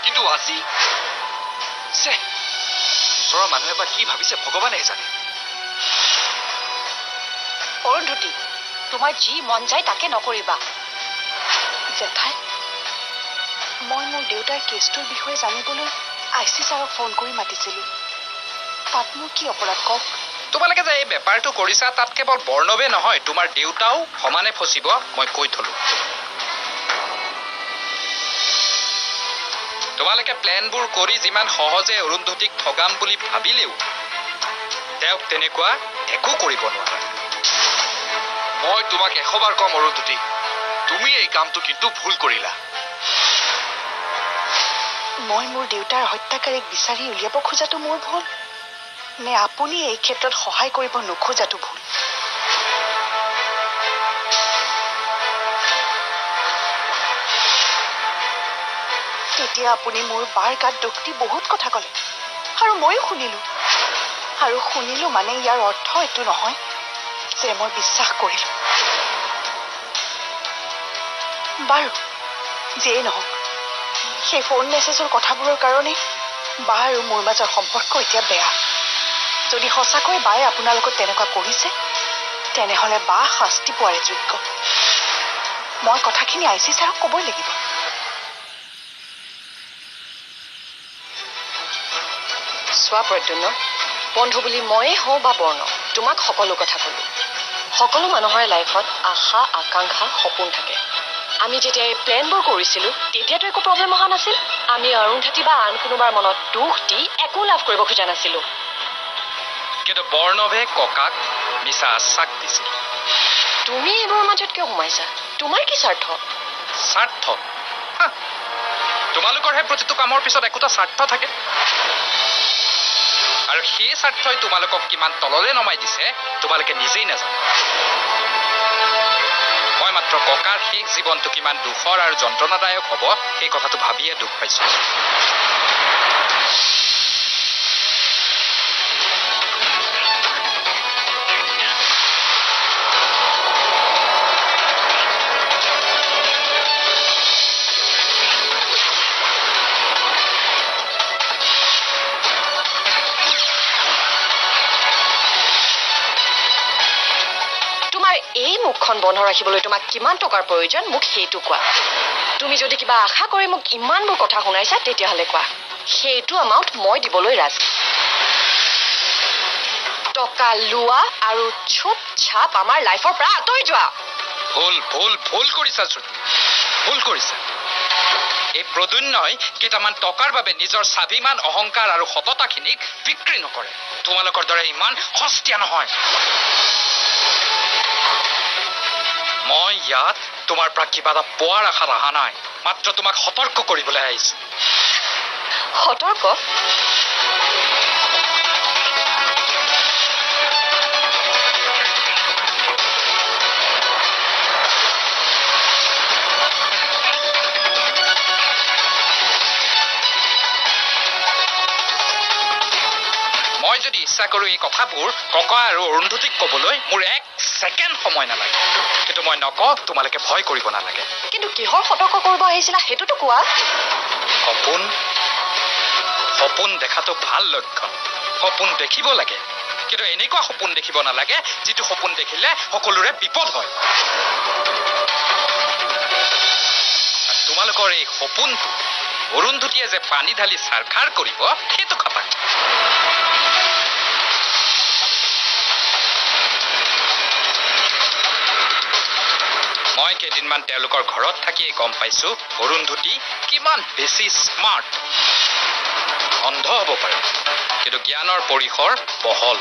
কিন্তু আজি ওচৰৰ মানুহে বা কি ভাবিছে ভগৱানেহে জানে। অৰুন্ধতী, তোমাৰ যি মন যায় তাকে নকৰিবা। জেঠাই, মই মোৰ দেউতাৰ কেছটোৰ বিষয়ে জানিবলৈ আইচি ছাৰক ফোন কৰি মাতিছিলো। তাত মোৰ কি অপৰাধ কওক? তোমালোকে যে এই বেপাৰটো কৰিছা তাত কেৱল বৰ্ণৱে নহয়, তোমাৰ দেউতাও সমানে ফচিব, মই কৈ থলো। তোমালোকে প্লেনবোৰ কৰি যিমান সহজে অৰুন্ধতীক ঠগাম বুলি ভাবিলেও তেওঁক তেনেকুৱা একো কৰিব নোৱাৰা। মই তোমাক 100 বাৰ কম অৰুন্ধতী, তুমি এই কামটো কিন্তু ভুল কৰিলা। মই মোৰ দেউতাৰ হত্যাকাৰীক বিচাৰি উলিয়াব খোজাটো মোৰ ভুল, নে আপুনি এই ক্ষেত্ৰত সহায় কৰিব নোখোজাটো ভুল? তেতিয়া আপুনি মোৰ বাৰ গাত দুখ দি বহুত কথা ক'লে, আৰু ময়ো শুনিলো মানে ইয়াৰ অৰ্থ এইটো নহয় যে মই বিশ্বাস কৰিলো। বাৰু যিয়েই নহওক, সেই ফোন মেছেজৰ কথাবোৰৰ কাৰণে বা আৰু মোৰ মাজৰ সম্পৰ্ক এতিয়া বেয়া। যদি সঁচাকৈ বায়ে আপোনাৰ লগত তেনেকুৱা কৰিছে, তেনেহ'লে বা শাস্তি পোৱাৰে যোগ্য। মই কথাখিনি আইচি ছাৰক ক'বই লাগিব। চোৱা প্ৰদ্যুন্ন, বন্ধু বুলি ময়ে হওঁ বা বৰ্ণ, তোমাক সকলো কথা ক'লো। সকলো মানুহৰে লাইফত আশা, আকাংক্ষা, সপোন থাকে। আমি যেতিয়া এই প্লেনবোৰ কৰিছিলোঁ তেতিয়াতো একো প্ৰব্লেম অহা নাছিল। আমি অৰুন্ধতী বা আন কোনোবাৰ মনত দুখ দি একো লাভ কৰিব খোজা নাছিলোঁ। কিন্তু বৰ্ণৱে ককাক মিছা আশ্বাস দিছিল। তুমি এইবোৰৰ মাজত কিয় সোমাইছা? তোমাৰ কি স্বাৰ্থ? স্বাৰ্থ? তোমালোকৰহে প্ৰতিটো কামৰ পিছত একোটা স্বাৰ্থ থাকে, আৰু সেই স্বাৰ্থই তোমালোকক কিমান তললৈ নমাই দিছে তোমালোকে নিজেই নাজানো। মই মাত্ৰ ককাৰ শেষ জীৱনটো কিমান দুখৰ আৰু যন্ত্ৰণাদায়ক হ'ব সেই কথাটো ভাবিয়ে দুখ পাইছো। এই মুখখন বন্ধ ৰাখিবলৈ তোমাক কিমান টকাৰ প্ৰয়োজন মোক সেইটো কোৱা। তুমি যদি কিবা আশা কৰি মোক ইমানবোৰ কথা শুনাইছা তেতিয়াহ'লে কোৱা, সেইটো এমাউণ্ট মই দিবলৈ ৰাজি। টকা লোৱা আৰু চুপ চাপ আমাৰ লাইফৰ পৰা আঁতৰি যোৱা। ভুল কৰিছা শ্ৰুতি, ভুল কৰিছা। এই প্ৰদ্যুন্নই কেইটামান টকাৰ বাবে নিজৰ স্বাভিমান, অহংকাৰ আৰু সততাখিনিক বিক্ৰী নকৰে। তোমালোকৰ দৰে ইমান সস্তীয়া নহয়। মই ইয়াত তোমাৰ পৰা কিবা এটা পোৱাৰ আশাত অহা নাই, মাত্ৰ তোমাক সতৰ্ক কৰিবলৈ আহিছো। সতৰ্ক? মই যদি ইচ্ছা কৰো এই কথাবোৰ ককা আৰু অৰুন্ধতীক ক'বলৈ মোৰ 1 ছেকেণ্ড সময় নালাগে, কিন্তু মই নকওঁ। তোমালোকে ভয় কৰিব নালাগে। কিন্তু কিহৰ সতৰ্ক কৰিব আহিছিলা সেইটোতো কোৱা। সপোন দেখাটো ভাল লক্ষণ। সপোন দেখিব লাগে, কিন্তু এনেকুৱা সপোন দেখিব নালাগে যিটো সপোন দেখিলে সকলোৰে বিপদ হয়। তোমালোকৰ এই সপোনটো অৰুন্ধতীয়ে যে পানী ঢালি চাৰখাৰ কৰিব সেইটো খাটাং। মই কেইদিনমান তেওঁলোকৰ ঘৰত থাকিয়ে গম পাইছো অৰুন্ধতী কিমান বেছি স্মাৰ্ট। অন্ধ হ'ব পাৰে, কিন্তু জ্ঞানৰ পৰিসৰ বহল।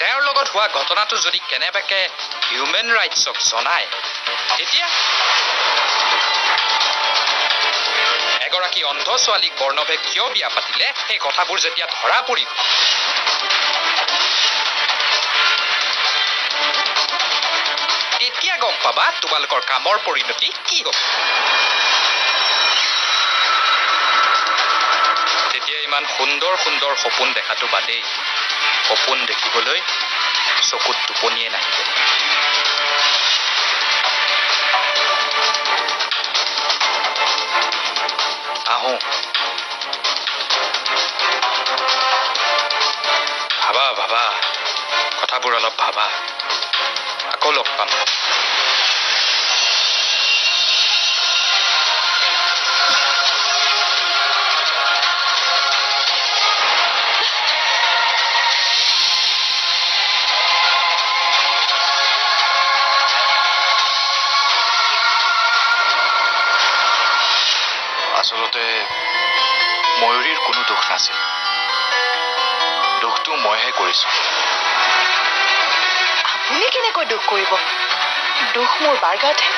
তেওঁৰ লগত হোৱা ঘটনাটো যদি কেনেবাকে হিউমেন ৰাইটছক জনায়, তেতিয়া এগৰাকী অন্ধ ছোৱালীক বৰ্ণৱে কিয় বিয়া পাতিলে সেই কথাবোৰ যেতিয়া ধৰা পৰিব, তেতিয়া গম পাবা তোমালোকৰ কামৰ পৰিণতি কি হ'ব। তেতিয়া ইমান সুন্দৰ সুন্দৰ সপোন দেখাটো বাদেই, সপোন দেখিবলৈ চকুত টোপনিয়ে নাহিব। আহোঁ। ভাবা ভাবা কথাবোৰ অলপ ভাবা আকৌ লগ পাম আচলতে ময়ূৰীৰ কোনো দোষ নাছিল দোষটো মইহে কৰিছো আপুনি কেনেকৈ দুখ কৰিব দুখ মোৰ বাৰ গাতহে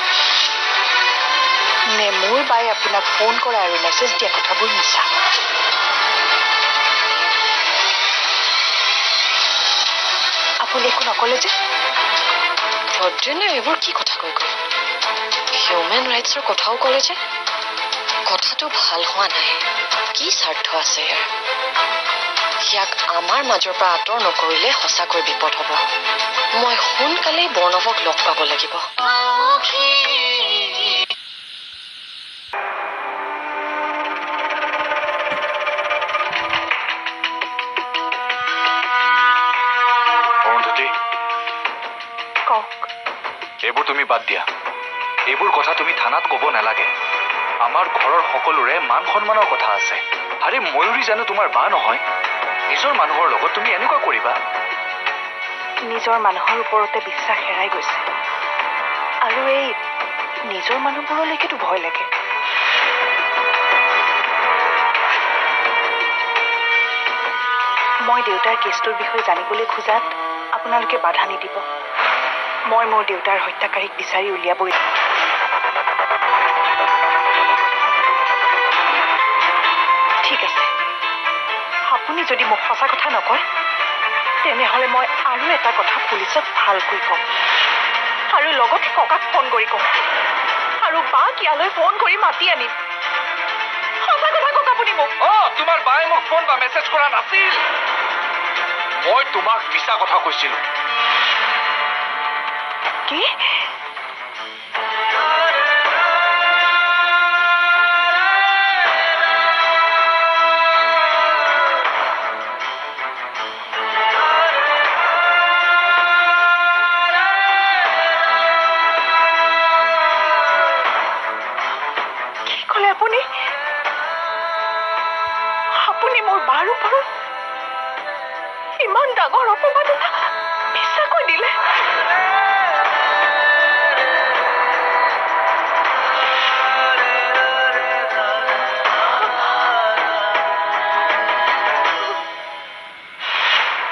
নে মোৰ বাই আপোনাক ফোন কৰা আৰু মেছেজ দিয়া কথাবোৰ মিছা আপুনি একো নকলে যে প্ৰদ্যুন্নে এইবোৰ কি কথা কৈ গ'ল হিউমেন ৰাইটছৰ কথাও ক'লে যে কথাটো ভাল হোৱা নাই কি স্বাৰ্থ আছে ইয়াক আমাৰ মাজৰ পৰা আঁতৰ নকৰিলে সঁচাকৈ বিপদ হ'ব মই সোনকালেই বৰ্ণৱক লগ পাব লাগিব অৰুন্ধতী কওক এইবোৰ তুমি বাদ দিয়া এইবোৰ কথা তুমি থানাত ক'ব নালাগে আমাৰ ঘৰৰ সকলোৰে মান সন্মানৰ কথা আছে আৰে ময়ূৰী জানো তোমাৰ বা নহয় নিজৰ মানুহৰ লগত তুমি এনেকুৱা কৰিবা নিজৰ মানুহৰ ওপৰতে বিশ্বাস হেৰাই গৈছে আৰু এই নিজৰ মানুহবোৰলৈকেতো ভয় লাগে মই দেউতাৰ কেছটোৰ বিষয়ে জানিবলৈ খোজাত আপোনালোকে বাধা নিদিব মই মোৰ দেউতাৰ হত্যাকাৰীক বিচাৰি উলিয়াবই ঠিক আছে আপুনি যদি মোক সঁচা কথা নকয় তেনেহ'লে মই আৰু এটা কথা পুলিচক ভালকৈ ক'ম আৰু লগতে ককাক ফোন কৰি ক'ম আৰু বাক ইয়ালৈ ফোন কৰি মাতি আনিম সঁচা কথা কওক আপুনি মোক তোমাৰ বায়ে মোক ফোন বা মেছেজ কৰা নাছিল মই তোমাক মিছা কথা কৈছিলো কি আপুনি মোৰ বাৰ ওপৰত ইমান ডাঙৰ অপবাদ এটা বিশ্বাসকৈ দিলে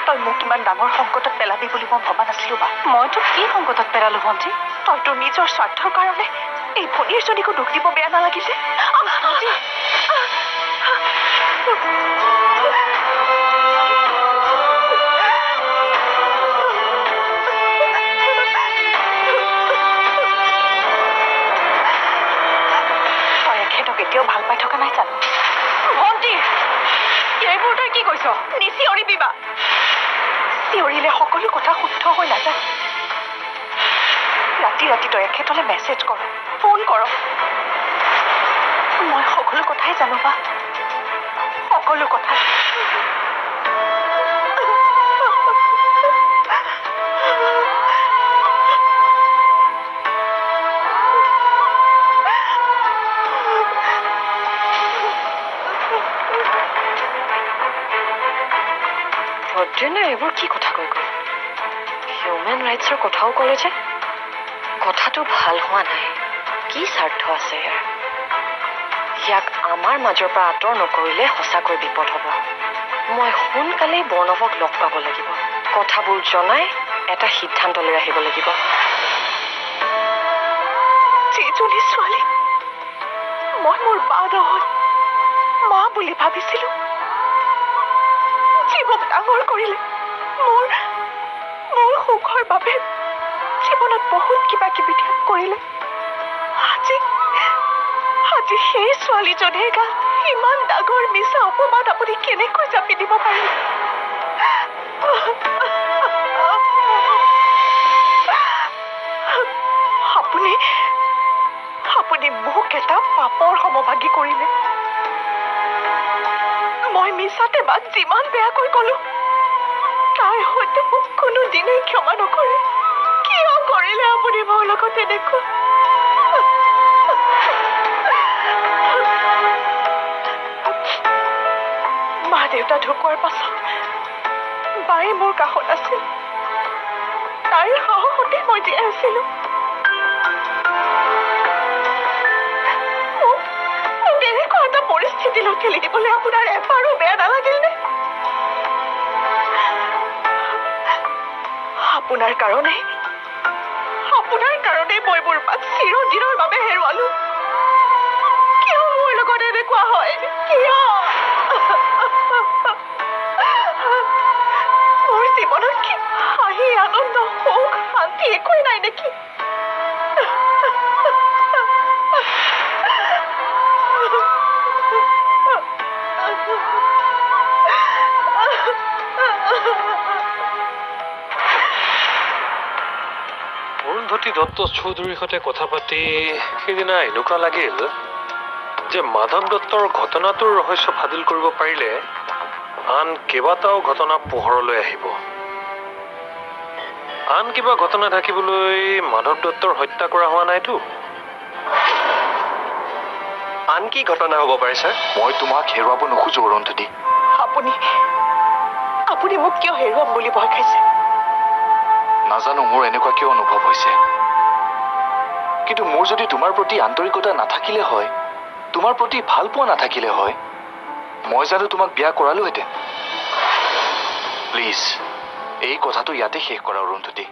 তই মোক ইমান ডাঙৰ সংকটত পেলাবি বুলি মই ভবা নাছিলো বা মইতো কি সংকটত পেলালো ভণ্টি তই তোৰ নিজৰ স্বাৰ্থৰ কাৰণে এই ভনীৰজনীকো দুখ দিব বেয়া নালাগিছে তই এখেতক এতিয়াও ভাল পাই থকা নাই জানো ভণ্টি এইবোৰ তই কি কৈছ নিচিঞৰিবি বা চিঞৰিলে সকলো কথা শুদ্ধ হৈ নাযায় ৰাতি ৰাতি তই এখেতলৈ মেছেজ কৰ ফোন কৰ মই সকলো কথাই জানো বা সকলো কথা প্ৰদ্যুন্নে এইবোৰ কি কথা কৈ গ'ল হিউমেন ৰাইটছৰ কথাও ক'লে যে কথাটো ভাল হোৱা নাই কি স্বাৰ্থ আছে ইয়াক আমাৰ মাজৰ পৰা আঁতৰ নকৰিলে সঁচাকৈ বিপদ হ'ব মই সোনকালেই বৰ্ণৱক লগ পাব লাগিব কথাবোৰ জনাই এটা সিদ্ধান্ত লৈ আহিব লাগিব যিজনী ছোৱালী মই মোৰ বা নহয় মা বুলি ভাবিছিলো জীৱক ডাঙৰ কৰিলে মোৰ সুখৰ বাবে জীৱনত বহুত কিবা কিবি ত্যাগ কৰিলে আজি সেই ছোৱালীজনীৰ গাত ইমান ডাঙৰ মিছা অপবাদ আপুনি কেনেকৈ জাপি দিব পাৰিলে আপুনি মোক এটা পাপৰ সমভাগী কৰিলে মই মিছাতে বাক যিমান বেয়াকৈ কলো তাই হয়তো মোক কোনোদিনেই ক্ষমা নকৰে। কিয় কৰিলে আপুনি মোৰ লগত এনেকুৱা? মা দেউতা ঢুকোৱাৰ পাছত বায়ে মোৰ কাষত আছিল। তাইৰ সাহসতে মই জীয়াই আছিলো। মোক এনেকুৱা এটা পৰিস্থিতিলৈ ঠেলি দিবলৈ আপোনাৰ এবাৰো বেয়া নালাগিলনে? আপোনাৰ কাৰণে মই মোৰ মাক চিৰদিনৰ বাবে হেৰুৱালো। কিয় মোৰ লগত এনেকুৱা হয়? কিয়? মোৰ জীৱনত কি হাঁহি, আনন্দ, সুখ, শান্তি একোৱেই নাই নেকি? অৰুন্ধতী দত্ত চৌধুৰীৰ সৈতে কথা পাতি সেইদিনা এনেকুৱা লাগিল যে মাধৱ দত্তৰ ঘটনাটোৰ ৰহস্য ফাদিল কৰিব পাৰিলে আন কেইবাটাও ঘটনা পোহৰলৈ আহিব। আন কিবা ঘটনা থাকিবলৈ মাধৱ দত্তৰ হত্যা কৰা হোৱা নাইতো। আন কি ঘটনা হ'ব পাৰে ছাৰ? মই তোমাক হেৰুৱাব নোখোজো অৰুন্ধতী। আপুনি মোক কিয় হেৰুৱাম বুলি ভয় খাইছে? নাজানো মোৰ এনেকুৱা কিয় অনুভৱ হৈছে, কিন্তু মোৰ যদি তোমাৰ প্ৰতি আন্তৰিকতা নাথাকিলে হয়, তোমাৰ প্ৰতি ভাল পোৱা নাথাকিলে হয়, মই জানো তোমাক বিয়া কৰালোহেঁতেন। প্লিজ এই কথাটো ইয়াতে শেষ কৰা অৰুন্ধতী।